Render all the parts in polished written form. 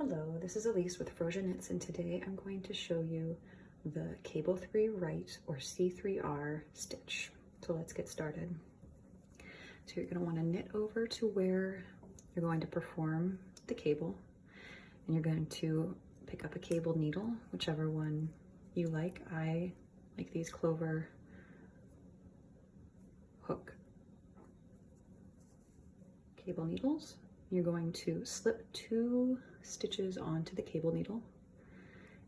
Hello, this is Elise with Frosia Knits, and today I'm going to show you the cable 3 right or C3R stitch. So let's get started. So you're going to want to knit over to where you're going to perform the cable, and you're going to pick up a cable needle, whichever one you like. I like these clover hook cable needles. You're going to slip 2 stitches onto the cable needle,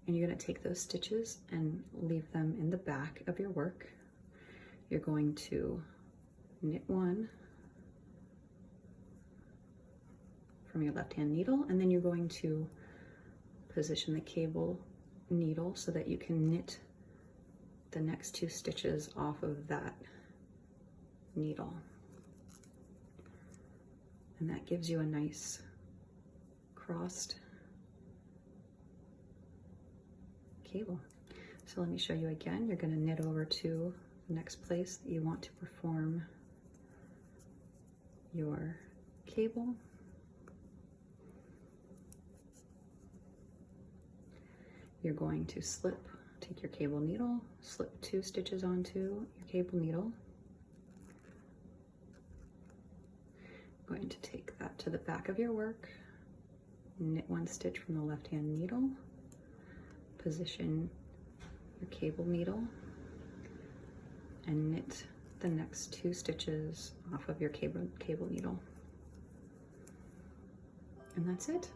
and you're going to take those stitches and leave them in the back of your work. You're going to knit 1 from your left hand needle, and then you're going to position the cable needle so that you can knit the next 2 stitches off of that needle. And that gives you a nice crossed cable. So let me show you again. You're going to knit over to the next place that you want to perform your cable. You're going to take your cable needle, slip 2 stitches onto your cable needle. Going to take that to the back of your work, knit 1 stitch from the left hand needle, position your cable needle, and knit the next 2 stitches off of your cable needle. And that's it.